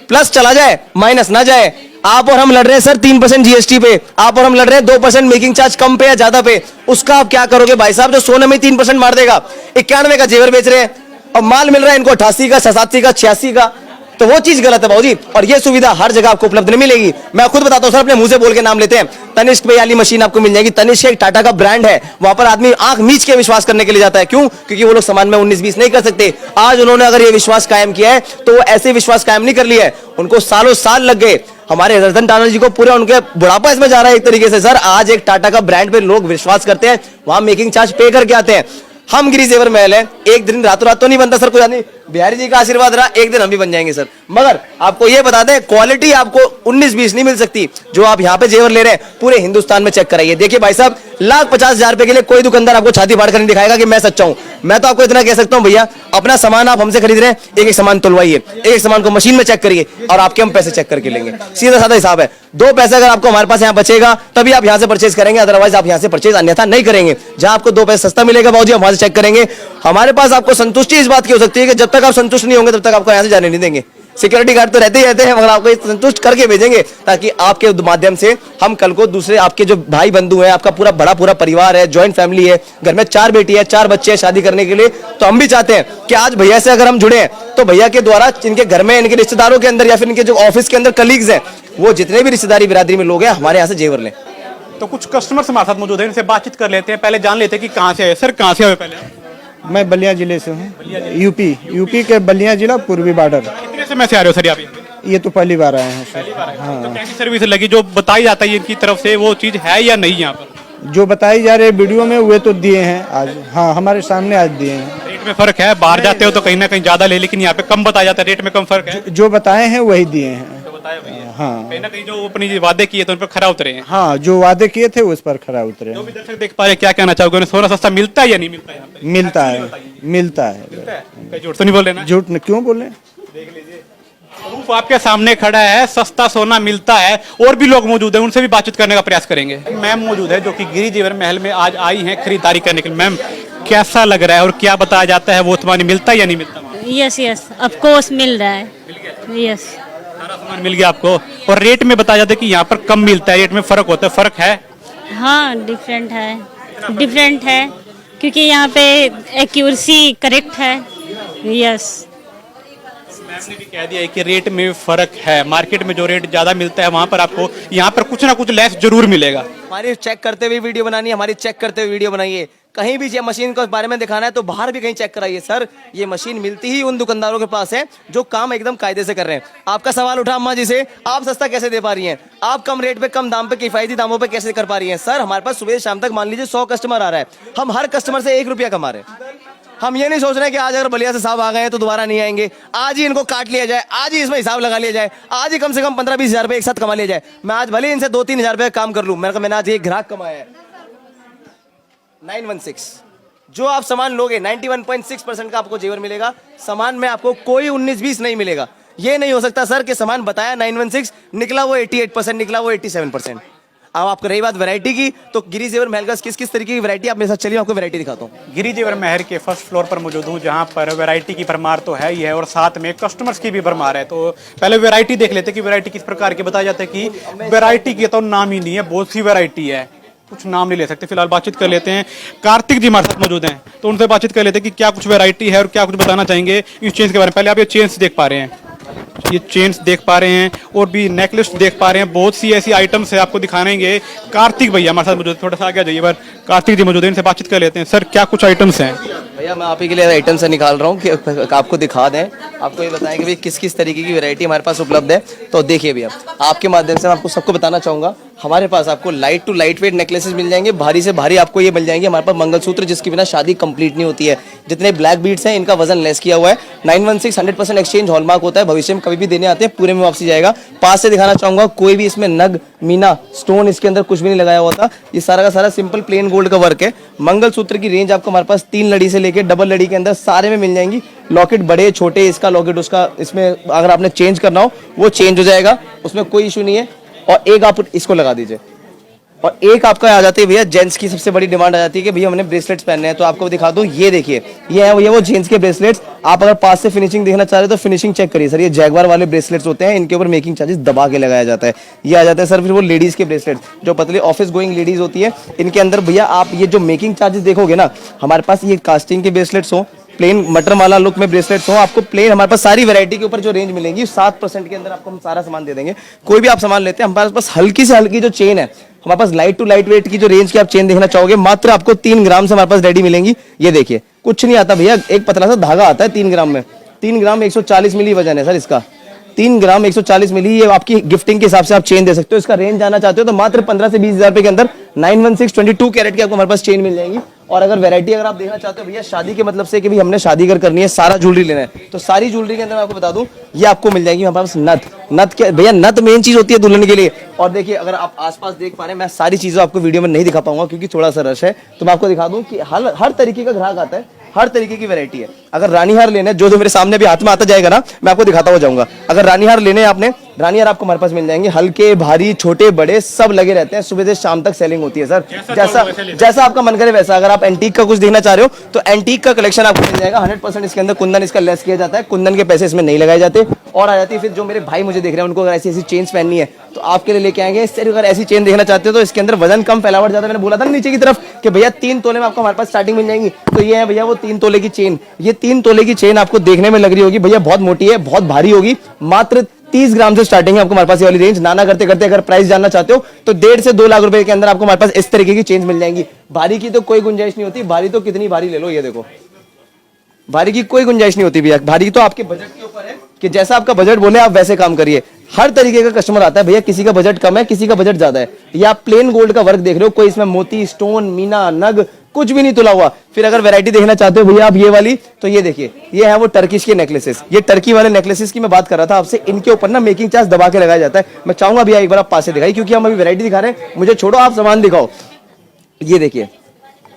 S2: प्लस चला जाए माइनस ना जाए। आप और हम लड़ रहे हैं सर 3% GST पे, आप और हम लड़ रहे हैं 2% मेकिंग चार्ज कम पे या ज्यादा पे। उसका आप क्या करोगे भाई साहब, जो सोने में 3% मार देगा। 91 का जेवर बेच रहे हैं और माल मिल रहा है इनको 88 का, 87 का, 86 का, तो वो चीज गलत है भाजी। और ये सुविधा हर जगह आपको उपलब्ध नहीं मिलेगी। मैं खुद बताता हूं सर, अपने मुंह से बोल के नाम लेते हैं, तनिष्क पे वाली मशीन आपको मिल जाएगी। तनिष्क एक टाटा का ब्रांड है, वहां पर आदमी आंख मीच के विश्वास करने के लिए जाता है। क्यों? क्योंकि वो लोग सामान में 19-20 नहीं कर सकते। आज उन्होंने अगर ये विश्वास कायम किया है तो वो ऐसे विश्वास कायम नहीं कर लिया है, उनको सालों साल लग गए। हमारे रतन टाटा जी को पूरा उनके बुढ़ापा इसमें जा रहा है एक तरीके से। सर आज एक टाटा का ब्रांड पे लोग विश्वास करते हैं, वहां मेकिंग चार्ज पे करके आते हैं। हम गिरी जेवर महल है, एक दिन रातों रात तो नहीं बनता सर, कोई आदमी बिहारी जी का आशीर्वाद रहा, एक दिन हम भी बन जाएंगे सर। मगर आपको ये बता दें, क्वालिटी आपको 19-20 नहीं मिल सकती। जो आप यहाँ पे जेवर ले रहे हैं पूरे हिंदुस्तान में चेक कराइए। देखिए भाई साहब, 1,50,000 रुपए के लिए कोई दुकानदार आपको छाती फाड़ कर नहीं दिखाएगा कि मैं सच्चा हूं। मैं तो आपको इतना कह सकता हूं भैया, अपना सामान आप हमसे खरीद रहे हैं, एक एक सामान तुलवाइए, एक सामान को मशीन में चेक करिए और आपके हम पैसे चेक करके लेंगे। सीधा साधा हिसाब है। 2 पैसे अगर आपको हमारे पास यहाँ बचेगा तभी आप यहाँ से परचेज करेंगे, अदरवाइज आप यहाँ से परचेज अन्यथा नहीं करेंगे। जहां आपको 2 पैसे सस्ता मिलेगा बाबूजी, हम वहां से चेक करेंगे। हमारे पास आपको संतुष्टि इस बात की हो सकती है कि जब तक आप संतुष्ट नहीं होंगे तब तक आपको यहाँ से जाने नहीं देंगे। सिक्योरिटी गार्ड तो रहते ही रहते हैं, मगर आपको संतुष्ट करके भेजेंगे ताकि आपके माध्यम से हम कल को दूसरे आपके जो भाई बंधु हैं, आपका पूरा परिवार है, ज्वाइंट फैमिली है, घर में 4 बेटी है, 4 बच्चे हैं शादी करने के लिए, तो हम भी चाहते हैं कि आज भैया से अगर हम जुड़े हैं तो भैया के द्वारा इनके घर में, इनके रिश्तेदारों के अंदर या फिर इनके जो ऑफिस के अंदर कलीग्स हैं, वो जितने भी रिश्तेदारी बिरादरी में लोग हैं हमारे यहाँ से जेवर लें।
S3: तो कुछ कस्टमर्स हमारे साथ मौजूद हैं, इनसे बातचीत कर लेते हैं। पहले जान लेते हैं कि कहाँ से आए सर, कहाँ से आए पहले?
S4: मैं बलिया जिले से हूँ, यूपी के बलिया जिला पूर्वी बॉर्डर।
S3: कितने समय से आ रहे हो सर आप?
S4: ये तो पहली बार आए हैं सर।
S3: हाँ। तो कैसी सर्विस लगी, जो बताई जाता है इनकी तरफ से, वो चीज है या नहीं यहाँ पर?
S4: जो बताई जा रही है वीडियो में वे तो दिए हैं आज, हाँ हमारे सामने आज दिए हैं।
S3: रेट में फर्क है, बाहर जाते हो तो कहीं ना कहीं ज्यादा ले, लेकिन यहाँ पे कम बताया जाता है, रेट में कम फर्क है।
S4: जो बताए हैं वही दिए हैं।
S3: तो बताया भैया,
S4: हाँ
S3: कहीं ना कहीं जो अपनी वादे किए थे उन पर खरा उतरे हैं।
S4: हाँ, जो वादे किए थे उस पर खरा उतरे।
S3: जो भी दर्शक देख पा रहे हैं, क्या कहना चाहोगे, उन्हें सोना सस्ता मिलता है या नहीं मिलता है यहाँ पे?
S4: मिलता है, मिलता है।
S3: कहीं झूठ तो नहीं बोल रहे ना?
S4: झूठ क्यों बोले?
S3: प्रूफ आपके सामने खड़ा है, सस्ता सोना मिलता है। और भी लोग मौजूद हैं, उनसे भी बातचीत करने का प्रयास करेंगे। मैम मौजूद है जो कि गिरी जेवर महल में आज आई हैं खरीदारी करने के लिए। मैम कैसा लग रहा है और क्या बताया जाता है, वो सामान मिलता है या नहीं मिलता?
S5: यस ऑफ कोर्स मिल रहा है। यस,
S3: सारा सामान मिल गया आपको। और रेट में बताया जाता है कि यहाँ पर कम मिलता है, रेट में फर्क होता है, फर्क है?
S5: हाँ डिफरेंट है क्योंकि यहाँ पे एक्यूरेसी करेक्ट है। यस,
S3: मैम ने भी कह दिया है कि रेट में फर्क है। मार्केट में जो रेट ज्यादा मिलता है वहां पर आपको यहाँ पर कुछ ना कुछ लेस जरूर मिलेगा।
S2: हमारी चेक करते हुए वीडियो बनानी है, हमारी चेक करते हुए वीडियो बनाइए। कहीं भी ये मशीन के बारे में दिखाना है तो बाहर भी कहीं चेक कराइए सर। ये मशीन मिलती ही उन दुकानदारों के पास है जो काम एकदम कायदे से कर रहे हैं। आपका सवाल उठा अम्मा जी से, आप सस्ता कैसे दे पा रही हैं, आप कम रेट पे कम दाम पे किफायती दामों पे कैसे कर पा रही हैं। सर हमारे पास सुबह शाम तक मान लीजिए 100 कस्टमर आ रहा है, हम हर कस्टमर से 1 रुपया कमा रहे हैं। हम ये नहीं सोच रहे हैं कि आज अगर बलिया से साहब आ गए हैं तो दोबारा नहीं आएंगे, आज ही इनको काट लिया जाए, आज ही इसमें हिसाब लगा लिया जाए, आज ही कम से कम 15-20 हज़ार रुपये एक साथ कमा लिया जाए। मैं आज भले इनसे 2-3 हज़ार रुपये काम कर लूँ, मैंने आज एक ग्राहक कमाया है 916। जो आप सामान लोगे 91.6% का आपको जेवर मिलेगा। सामान में आपको कोई 19-20 नहीं मिलेगा। ये नहीं हो सकता सर कि सामान बताया 916, निकला वो 88%, निकला वो 87%। अब आपको रही बात वैरायटी की, तो गिरी जेवर महल का किस किस तरीके की वैरायटी आप मेरे साथ चलिए, आपको वैरायटी दिखाता हूँ।
S3: गिरी जेवर महल के फर्स्ट फ्लोर पर मौजूद हूँ, जहाँ पर वैरायटी की भरमार तो है ही है और साथ में कस्टमर्स की भी भरमार है। तो पहले वैरायटी देख लेते हैं कि वैरायटी किस प्रकार की। बताया जाता है कि वैरायटी की तो नाम ही नहीं है, बहुत सी वैरायटी है, कुछ नाम नहीं ले सकते। फिलहाल बातचीत कर लेते हैं, कार्तिक जी हमारे साथ मौजूद हैं, तो उनसे बातचीत कर लेते हैं कि क्या कुछ वैरायटी है और क्या कुछ बताना चाहेंगे इस चेन्स के बारे में। पहले आप ये चेन्स देख पा रहे हैं, ये चेन्स देख पा रहे हैं और भी नेकलेस देख पा रहे हैं, बहुत सी ऐसी आइटम्स है आपको दिखाएंगे। कार्तिक भैया हमारे साथ मौजूद, थोड़ा सा आगे आ जाइए, पर कार्तिक जी मौजूद है, इनसे बातचीत कर लेते हैं। सर क्या कुछ आइटम्स हैं?
S2: भैया मैं आप ही के लिए आइटम से निकाल रहा हूँ कि आपको दिखा दें, आपको ये बताएं कि भाई किस किस तरीके की वैरायटी हमारे पास उपलब्ध है। तो देखिए भैया, आपके माध्यम से मैं आपको सबको बताना चाहूँगा, हमारे पास आपको light to light weight necklaces मिल जाएंगे, भारी से भारी आपको ये मिल जाएंगे। हमारे पास मंगलसूत्र जिसके बिना शादी कंप्लीट नहीं होती है, जितने ब्लैक बीड्स हैं इनका वजन लेस किया हुआ है। 916 100% एक्सचेंज हॉलमार्क होता है, भविष्य में कभी भी देने आते हैं पूरे में वापसी जाएगा। पास से दिखाना चाहूंगा, कोई भी इसमें नग मीना स्टोन इसके अंदर कुछ भी नहीं लगाया हुआ था, ये सारा का सारा सिंपल प्लेन गोल्ड का वर्क है। मंगलसूत्र की रेंज आपको हमारे पास 3 लड़ी से लेकर डबल लड़ी के अंदर सारे में मिल जाएंगी। लॉकेट बड़े छोटे, इसका लॉकेट उसका, इसमें अगर आपने चेंज करना हो वो चेंज हो जाएगा, उसमें कोई इशू नहीं है। और एक आप इसको लगा दीजिए, और एक आपका आ जाती है भैया जेंट्स की सबसे बड़ी डिमांड आ जाती है कि भैया हमने ब्रेसलेट्स पहनने हैं, तो आपको दिखा दूं, ये देखिए ये है भैया वो जेंट्स के ब्रेसलेट्स। आप अगर पास से फिनिशिंग देखना चाह रहे हो तो फिनिशिंग चेक करिए सर, ये जैगवार वाले ब्रेसलेट्स होते हैं, इनके ऊपर मेकिंग चार्जेस दबा के लगाया जाता है। ये आ जाता है सर फिर वो लेडीज के ब्रेसलेट्स जो पतली ऑफिस गोइंग लेडीज होती है, इनके अंदर भैया आप ये जो मेकिंग चार्जेस देखोगे ना, हमारे पास ये कास्टिंग के ब्रेसलेट्स हो, प्लेन मटर माला लुक में ब्रेसलेट्स हो, आपको प्लेन हमारे पास सारी वैरायटी के ऊपर जो रेंज मिलेंगी 7% के अंदर आपको हम सारा सामान दे देंगे। कोई भी आप सामान लेते हैं हमारे पास हल्की से हल्की जो चेन है, हमारे पास लाइट टू लाइट वेट की जो रेंज की आप चेन देखना चाहोगे, मात्र आपको 3 ग्राम से हमारे पास रेडी मिलेंगी। ये देखिए कुछ नहीं आता भैया, एक पतला सा धागा आता है 3 ग्राम में, 3 ग्राम 140 मिली वजन है सर इसका, 3 ग्राम 140 मिली। ये आपकी गिफ्टिंग के हिसाब से आप चेन दे सकते हो। इसका रेंज जाना चाहते हो तो मात्र 15 से 20 हज़ार रुपए के अंदर 916 22 कैरेट की आपको हमारे पास चेन मिल जाएंगी। और अगर वैरायटी अगर आप देखना चाहते हो भैया शादी के मतलब से कि भाई हमने शादी कर करनी है, सारा ज्वेलरी लेना है, तो सारी ज्वेलरी के अंदर मैं आपको बता दूं ये आपको मिल जाएगी हमारे पास नथ के भैया, नथ मेन चीज होती है दुल्हन के लिए। और देखिए अगर आप आसपास देख पा रहे हैं, मैं सारी चीजें आपको वीडियो में नहीं दिखा पाऊंगा क्योंकि थोड़ा सा रश है, तो मैं आपको दिखा दूं कि हर तरीके का ग्राहक आता है, हर तरीके की वैरायटी है। अगर रानी हार लेना है, जो मेरे सामने भी हाथ में आता जाएगा ना, मैं आपको दिखाता हुआ जाऊंगा। अगर रानी हार लेने हैं आपने, रानी हार आपको हमारे पास मिल जाएंगे, हल्के भारी छोटे बड़े सब लगे रहते हैं, सुबह से शाम तक सेलिंग होती है सर, जैसा आपका मन करे वैसा। अगर आप एंटीक का कुछ देखना चाह रहे हो तो एंटीक का कलेक्शन आपको मिल जाएगा। 100% इसके अंदर कुंदन इसका लेस किया जाता है, कुंदन के पैसे इसमें नहीं लगाए जाते। और आ जाती है फिर जो मेरे भाई मुझे देख रहे हैं, उनको अगर ऐसी ऐसी चेन्स पहननी है तो आपके लिए लेके आएंगे। सिर्फ अगर ऐसी चेन देखना चाहते हो तो इसके अंदर वजन कम फैलावट ज्यादा, मैंने बोला था नीचे की तरफ कि भैया 3 तोले में आपको हमारे पास स्टार्टिंग मिल जाएंगी। तो ये है भैया वो 3 तोले की चेन। ये 3 तोले की चेन आपको देखने में लग रही होगी भैया बहुत मोटी है, बहुत भारी होगी, मात्र 30 ग्राम से स्टार्टिंग है आपको हमारे पास ये वाली रेंज। नाना करते करते अगर प्राइस जानना चाहते हो तो 1.5 से 2 लाख रुपए के अंदर आपको हमारे पास इस तरीके की चेंज मिल जाएंगी। भारी की तो कोई गुंजाइश नहीं होती, भारी तो कितनी भारी ले लो, ये देखो भारी की कोई गुंजाइश नहीं होती भैया। भारी तो आपके बजट के ऊपर है कि जैसा आपका बजट बोले आप वैसे काम करिए। हर तरीके का कस्टमर आता है भैया, किसी का बजट कम है, किसी का बजट ज्यादा है। ये आप प्लेन गोल्ड का वर्क देख रहे हो, कोई इसमें मोती स्टोन मीना नग कुछ भी नहीं तुला हुआ। फिर अगर वैरायटी देखना चाहते हो भैया आप ये वाली, तो ये देखिए ये है वो टर्किश के नेकलेसेस। ये टर्की वाले नेकलेसेस की मैं बात कर रहा था आपसे, इनके ऊपर ना मेकिंग चार्ज दबा के लगाया जाता है। मैं चाहूंगा भैया एक बार आप पास से दिखाई, क्योंकि हम अभी वैरायटी दिखा रहे हैं, मुझे छोड़ो आप सामान दिखाओ। ये देखिए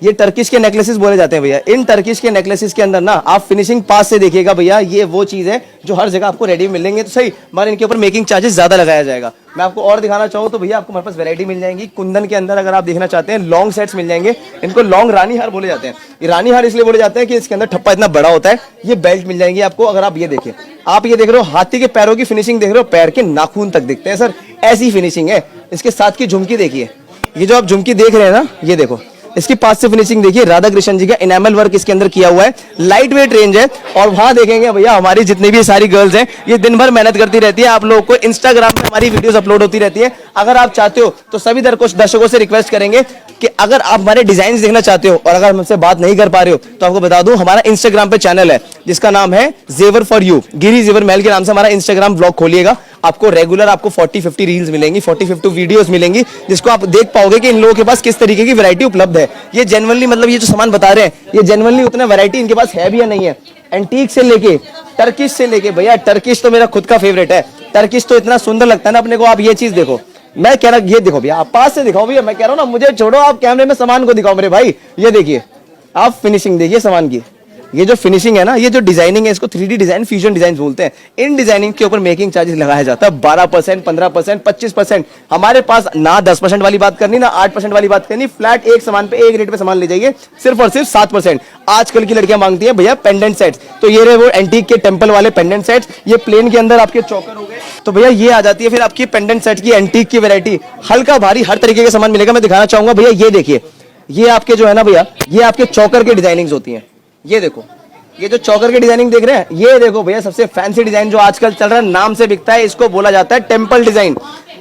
S2: ये टर्किश के नेकलेसेस बोले जाते हैं भैया। इन टर्किश के नेकलेसेस के अंदर ना आप फिनिशिंग पास से देखिएगा भैया, ये वो चीज है जो हर जगह आपको रेडी मिलेंगे तो सही, मगर इनके ऊपर मेकिंग चार्जेस ज्यादा लगाया जाएगा। मैं आपको और दिखाना चाहूँ तो भैया आपको हमारे पास वैरायटी मिल जाएंगी। कुंदन के अंदर अगर आप देखना चाहते हैं लॉन्ग सेट्स मिल जाएंगे, इनको लॉन्ग रानी हार बोले जाते हैं। ये रानी हार इसलिए बोले जाते हैं कि इसके अंदर ठप्पा इतना बड़ा होता है। ये बेल्ट मिल जाएंगी आपको। अगर आप ये देखिए, आप ये देख रहे हो हाथी के पैरों की फिनिशिंग देख रहे हो, पैर के नाखून तक दिखते हैं सर, ऐसी फिनिशिंग है। इसके साथ की झुमकी देखिए, ये जो आप झुमकी देख रहे हैं ना, ये देखो इसकी पास से फिनिशिंग देखिए, राधा कृष्ण जी का इनेमल वर्क इसके अंदर किया हुआ है, लाइट वेट रेंज है। और वहां देखेंगे भैया हमारी जितनी भी सारी गर्ल्स हैं ये दिन भर मेहनत करती रहती है, आप लोगों को इंस्टाग्राम पे हमारी वीडियोस अपलोड होती रहती है। अगर आप चाहते हो तो सभी दर्शकों से रिक्वेस्ट करेंगे कि अगर आप हमारे डिजाइन देखना चाहते हो और अगर हमसे बात नहीं कर पा रहे हो तो आपको बता दूं हमारा इंस्टाग्राम पे चैनल है जिसका नाम है जेवर फॉर यू, गिरी जेवर महल के नाम से हमारा इंस्टाग्राम ब्लॉग खोलिएगा। आपको रेगुलर आपको 40-50 रील्स मिलेंगी, 40-50 वीडियोस मिलेंगी, जिसको आप देख पाओगे कि इन लोगों के पास किस तरीके की वैरायटी उपलब्ध है। ये जेन्युइनली मतलब ये जो सामान बता रहे हैं ये जेन्युइनली उतना वैरायटी इनके पास है भी या नहीं है। एंटीक से लेके टर्किश से लेके, भैया टर्किश तो मेरा खुद का फेवरेट है, टर्किश तो इतना सुंदर लगता है ना अपने को। आप ये चीज देखो, मैं कह रहा ये देखो भैया, आप पास से दिखाओ भैया, मैं कह रहा हूँ ना मुझे छोड़ो, आप कैमरे में सामान को दिखाओ मेरे भाई। ये देखिए आप फिनिशिंग देखिए सामान की, ये जो फिनिशिंग है ना, ये जो डिजाइनिंग है इसको 3D डिजाइन, फ्यूजन डिजाइन बोलते हैं। इन डिजाइनिंग के ऊपर मेकिंग चार्जेस लगाया जाता है 12%, 15%, 25%। हमारे पास ना 10% वाली बात करनी ना 8% वाली बात करनी, फ्लैट एक सामान पे एक रेट पे सामान ले जाइए, सिर्फ और सिर्फ 7%। आजकल की लड़कियां मांगती हैं भैया पेंडेंट सेट्स, तो ये रहे वो एंटीक के टेंपल वाले पेंडेंट सेट्स, ये प्लेन के अंदर आपके चौकर हो गए, तो भैया ये आ जाती है फिर आपकी पेंडेंट सेट की एंटीक की वैरायटी। हल्का भारी हर तरीके का सामान मिलेगा। मैं दिखाना चाहूंगा भैया, ये देखिए, ये आपके जो है ना भैया, ये आपके चौकर के डिजाइनिंग्स होती हैं। ये देखो, ये जो चौकर की डिजाइनिंग देख रहे हैं, ये देखो भैया सबसे फैंसी डिजाइन जो आजकल चल रहा है, नाम से बिकता है, इसको बोला जाता है टेंपल डिजाइन।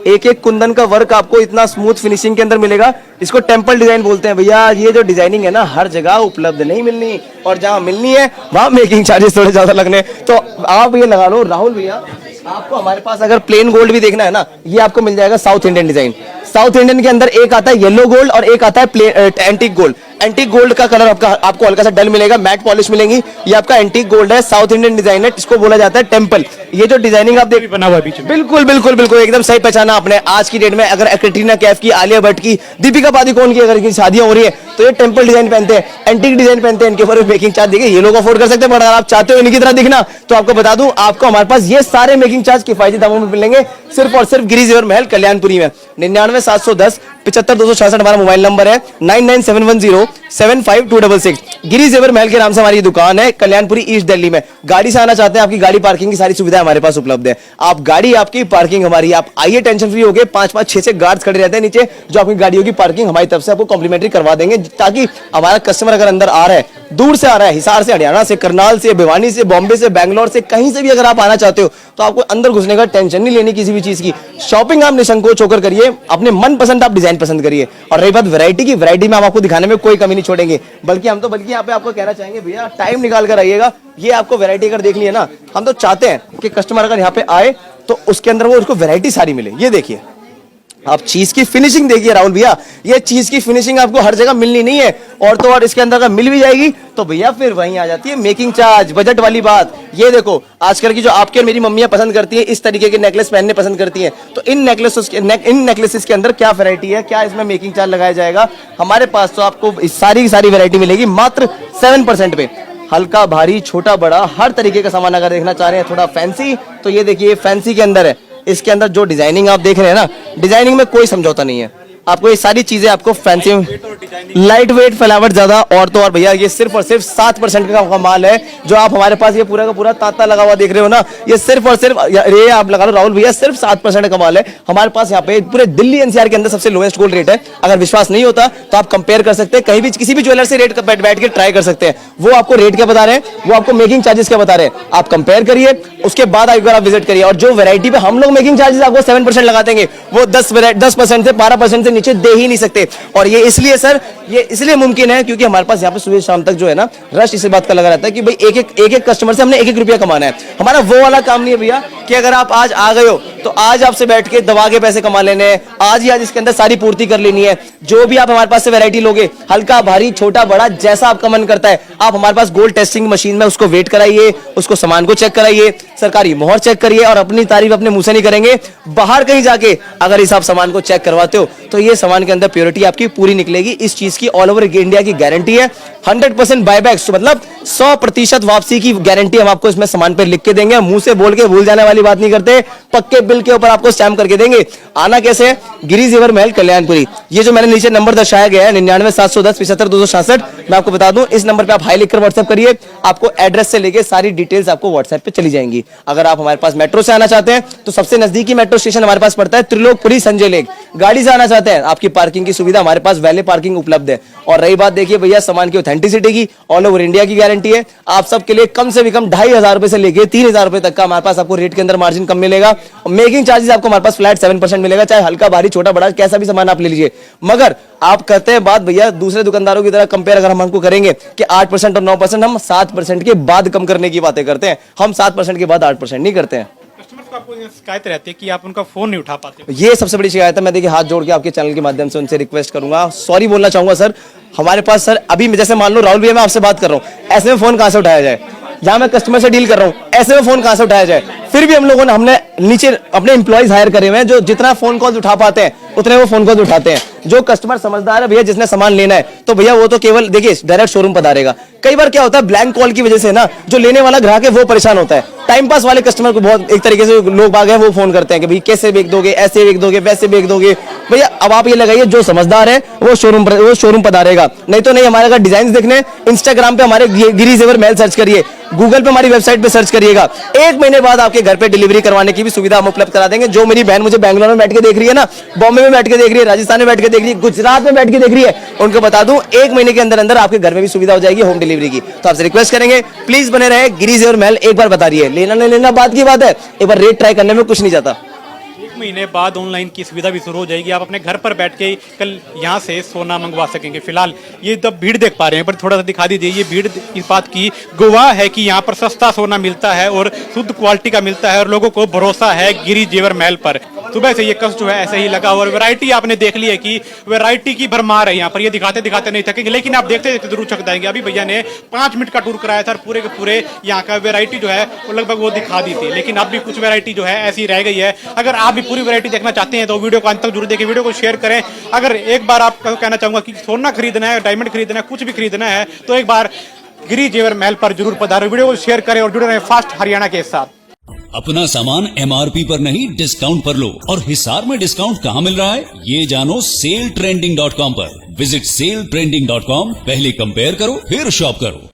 S2: एक एक कुंदन का वर्क आपको इतना स्मूथ फिनिशिंग के अंदर मिलेगा, इसको टेंपल डिजाइन बोलते हैं। भैया ये जो डिजाइनिंग है ना हर जगह उपलब्ध नहीं मिलनी, और जहां मिलनी है वहां मेकिंग चार्जेस थोड़े ज्यादा लगने। तो आप ये लगा लो राहुल भैया, आपको हमारे पास अगर प्लेन गोल्ड भी देखना है ना, ये आपको मिल जाएगा south Indian design. South Indian के अंदर एक आता है येलो गोल्ड और एक आता है एंटीक गोल्ड। एंटीक गोल्ड का कलर आपको हल्का सा डल मिलेगा, मैट पॉलिश मिलेंगी। ये आपका एंटीक गोल्ड है, साउथ इंडियन डिजाइन है, इसको बोला जाता है टेंपल। ये जो डिजाइनिंग आप देख
S3: बना हुआ है बीच में,
S2: बिल्कुल बिल्कुल बिल्कुल एकदम सही पहचाना आपने। आज की डेट में अगर कैटरीना कैफ की, आलिया भट्ट की, दीपिका पादुकोण की अगर शादियां हो रही है तो ये टेंपल डिजाइन पहनते हैं, एंटीक डिजाइन पहनते हैं। इनके ऊपर मेकिंग चार्ज देखिए, ये लोग अफोर्ड कर सकते हैं, बट अगर आप चाहते हो इनकी तरह दिखना तो आपको बता दूं आपको हमारे पास ये सारे मेकिंग चार्ज किफायती दामों में मिलेंगे, सिर्फ और सिर्फ गिरी जेवर महल कल्याणपुरी में। 99 710 75 266 हमारा मोबाइल नंबर है, 99 710 75266। गिरी जेवर महल के नाम से हमारी दुकान है कल्याणपुरी ईस्ट दिल्ली में। गाड़ी से आना चाहते हैं, आपकी गाड़ी पार्किंग की सारी सुविधा हमारे पास उपलब्ध है। आप गाड़ी आपकी, पार्किंग हमारी, आप आइए टेंशन फ्री होके। 5-5 6-6 गार्ड्स खड़े रहते हैं नीचे, जो आपकी गाड़ियों की पार्किंग हमारी तरफ से आपको कॉम्प्लीमेंट्री करवा देंगे, ताकि हमारा कस्टमर अगर अंदर आ रहा है, दूर से आ रहा है, हिसार से, हरियाणा से, करनाल से, भिवानी से, बॉम्बे से, बैंगलोर से, कहीं से भी अगर आप आना चाहते हो तो आपको अंदर घुसने का टेंशन नहीं लेनी किसी भी चीज की। शॉपिंग आप निसंकोच होकर करिए, अपने मन पसंद आप डिजाइन पसंद करिए। और रही बात वैरायटी की, वैरायटी में हम आपको दिखाने में कोई कमी नहीं छोड़ेंगे, बल्कि यहाँ पे आपको कहना चाहेंगे भैया टाइम निकाल कर आइएगा। ये आपको वैरायटी अगर देखनी है ना, हम तो चाहते हैं कि कस्टमर अगर यहाँ पे आए तो उसके अंदर वो उसको वैरायटी सारी मिले। ये देखिए आप चीज की फिनिशिंग देखिए राहुल भैया, ये चीज की फिनिशिंग आपको हर जगह मिलनी नहीं है, और तो और इसके अंदर अगर मिल भी जाएगी तो भैया फिर वहीं आ जाती है मेकिंग चार्ज, बजट वाली बात। ये देखो आजकल की जो आपके और मेरी मम्मियां पसंद करती है, इस तरीके के नेकलेस पहनने पसंद करती हैं, तो इन नेकलेसेस के अंदर क्या वैरायटी है, क्या इसमें मेकिंग चार्ज लगाया जाएगा। हमारे पास तो आपको सारी की सारी वैरायटी मिलेगी मात्र 7% पे। हल्का भारी, छोटा बड़ा, हर तरीके का सामान अगर देखना चाह रहे हैं थोड़ा फैंसी, तो ये देखिए फैंसी के अंदर है। इसके अंदर जो डिजाइनिंग आप देख रहे हैं ना, डिजाइनिंग में कोई समझौता नहीं है। आपको ये सारी चीजें आपको फैंसी, लाइट वेट, फ्लावर ज्यादा, और तो और भैया ये सिर्फ और सिर्फ 7% का माल है। जो आप हमारे पास ये पूरा का पूरा तांता लगा हुआ देख रहे हो ना, ये सिर्फ और सिर्फ, ये आप लगा लो राहुल भैया, सिर्फ 7% का माल है हमारे पास। यहाँ पे पूरे दिल्ली एनसीआर के अंदर सबसे लोएस्ट गोल्ड रेट है। अगर विश्वास नहीं होता तो आप कंपेयर कर सकते हैं, कहीं भी किसी भी ज्वेलर से रेट बैठ के ट्राई कर सकते हैं। वो आपको रेट क्या बता रहे हैं, वो आपको मेकिंग चार्जेस क्या बता रहे हैं, आप कंपेयर करिए, उसके बाद एक बार आप विजिट करिए। और जो वैरायटी पे हम लोग मेकिंग चार्जेस आपको 7% लगा देंगे, वो 10% से 12% से नीचे दे ही नहीं सकते। और ये इसलिए सर, ये इसलिए मुमकिन है क्योंकि हमारे पास यहाँ पे सुबह शाम तक जो है ना रश इसी बात का लगा रहता है कि भाई एक एक कस्टमर से हमने 1-1 रुपया कमाना है। हमारा वो वाला काम नहीं है भैया कि अगर आप आज आ गए हो तो आज आपसे बैठ के दबा के पैसे कमा लेने हैं, आज ही आज इसके अंदर सारी पूर्ति कर लेनी है। जो भी आप हमारे पास से वैरायटी लोगे, हल्का भारी, छोटा बड़ा, जैसा आपका मन करता है, आप हमारे पास गोल्ड टेस्टिंग मशीन में उसको वेट कराइए, उसको सामान को चेक कराइए, सरकारी मोहर चेक करिए, और अपनी तारीफ अपने मुंह से नहीं करेंगे, बाहर कहीं जाके अगर इस आप सामान को चेक करवाते हो तो ये सामान के अंदर प्योरिटी आपकी पूरी निकलेगी। इस चीज की ऑल ओवर इंडिया की गारंटी है। 100% बायबैक, मतलब 100% वापसी की गारंटी हम आपको इसमें सामान पर लिख के देंगे। मुंह से बोल के भूल जाने वाली बात नहीं करते, पक्के बिल के ऊपर आपको स्टैम्प करके देंगे। आना कैसे है, गिरी जेवर महल कल्याणपुरी। ये जो मैंने नीचे नंबर दर्शाया गया है 99 710 75 266, मैं आपको बता दूं इस नंबर पे आप हाई लिखकर व्हाट्सएप करिए, आपको एड्रेस से लेके सारी डिटेल्स आपको व्हाट्सएप पे चली जाएंगी। अगर आप हमारे पास मेट्रो से आना चाहते हैं तो सबसे नजदीकी मेट्रो स्टेशन हमारे पास पड़ता है त्रिलोकपुरी संजय लेक। गाड़ी से आना चाहते हैं, आपकी पार्किंग की सुविधा हमारे पास वैले पार्किंग उपलब्ध है। उपलब्ध है। और रही बात देखिए भैया सामान की ऑथेंटिसिटी की, ऑल ओवर इंडिया की गारंटी है। आप सबके लिए कम से भी कम 2,500 रुपए से लेके 3,000 रुपए तक का हमारे पास आपको रेट के अंदर मार्जिन कम मिलेगा। और मेकिंग चार्जेस आपको हमारे पास फ्लैट 7% मिलेगा, चाहे हल्का भारी छोटा बड़ा कैसा भी सामान आप ले लीजिए। मगर आप करते हैं बात भैया दूसरे दुकानदारों की तरह कंपेयर अगर हम हमको करेंगे कि 8% और 9%, हम 7% के बाद कम करने की बातें करते हैं। हम 7% के बाद 8% नहीं करते हैं।
S3: कस्टमर्स को आपको शिकायत रहती है कि आप उनका फोन नहीं उठा पाते।
S2: ये सबसे बड़ी शिकायत है। मैं देखिए हाथ जोड़ के आपके चैनल के माध्यम से उनसे रिक्वेस्ट करूंगा, सॉरी बोलना चाहूंगा सर। हमारे पास सर अभी जैसे मान लो राहुल भैया मैं आपसे बात कर रहा हूँ, ऐसे में फोन कहां से उठाया जाए? जहां मैं कस्टमर से डील कर रहा हूं ऐसे में फोन कहां से उठाया जाए? फिर भी हम लोगों ने हमने नीचे अपने एम्प्लॉइज हायर करे हुए हैं जो जितना फोन कॉल उठा पाते हैं उतने वो फोन कॉल उठाते हैं। जो कस्टमर समझदार है भैया, जिसने सामान लेना है तो भैया वो तो केवल देखिए डायरेक्ट शोरूम पधारेगा। कई बार क्या होता है ब्लैंक कॉल की वजह से ना जो लेने वाला ग्राहक है वो परेशान होता है। टाइम पास वाले कस्टमर को बहुत एक तरीके से लोग बाग हैं वो फोन करते हैं कि भाई कैसे बेच दोगे, ऐसे बेच दोगे, वैसे बेच दोगे। भैया अब आप ये लगाइए जो समझदार है वो शोरूम पधारेगा। नहीं तो नहीं, हमारे अगर डिजाइन देखने इंस्टाग्राम पे हमारे गिरी जेवर महल सर्च करिए, गूगल पे हमारी वेबसाइट पे सर्च करिएगा। 1 महीने बाद आपके घर पे डिलीवरी करवाने की भी सुविधा हम उपलब्ध करा देंगे। जो मेरी बहन मुझे बैंगलोर में बैठ के देख रही है ना, बॉम्बे में बैठ के देख रही है, राजस्थान में बैठ के देख रही है, गुजरात में बैठ के देख रही है, उनको बता दूं 1 महीने के अंदर अंदर आपके घर में भी सुविधा हो जाएगी होम डिलीवरी की। तो आपसे रिक्वेस्ट करेंगे प्लीज बने रहे। गिरी जेवर महल एक बार बता रही है, लेना नहीं लेना बात की बात है, एक बार रेट ट्राई करने में कुछ नहीं जाता।
S3: 1 महीने बाद ऑनलाइन की सुविधा भी शुरू हो जाएगी। आप अपने घर पर बैठ के कल यहाँ से सोना मंगवा सकेंगे। फिलहाल ये तब भीड़ देख पा रहे हैं, पर थोड़ा सा दिखा दीजिए। ये भीड़ इस बात की गवाह है कि यहाँ पर सस्ता सोना मिलता है और शुद्ध क्वालिटी का मिलता है और लोगों को भरोसा है गिरी जेवर महल पर। सुबह से ये कष्ट जो है ऐसे ही लगा और वैरायटी आपने देख ली है कि वैरायटी की भरमार है यहाँ पर। ये दिखाते दिखाते नहीं थकेंगे, लेकिन आप देखते देखते जरूर थक जाएंगे। अभी भैया ने 5 मिनट का टूर कराया था और पूरे के पूरे यहाँ का वैरायटी जो है वो लगभग वो दिखा दी थी। लेकिन अब भी कुछ वैरायटी जो है ऐसी रह गई है। अगर आप भी पूरी वैरायटी देखना चाहते हैं तो वीडियो को अंत तक जरूर देखें, वीडियो को शेयर करें। अगर एक बार आपको कहना चाहूंगा कि सोना खरीदना है, डायमंड खरीदना है, कुछ भी खरीदना है तो एक बार गिरी जेवर महल पर जरूर पधारो। वीडियो को शेयर करें और जुड़े रहें फास्ट हरियाणा के साथ।
S6: अपना सामान MRP पर नहीं डिस्काउंट पर लो। और हिसार में डिस्काउंट कहाँ मिल रहा है ये जानो SaleTrending.com पर। विजिट SaleTrending.com, पहले कंपेयर करो फिर शॉप करो।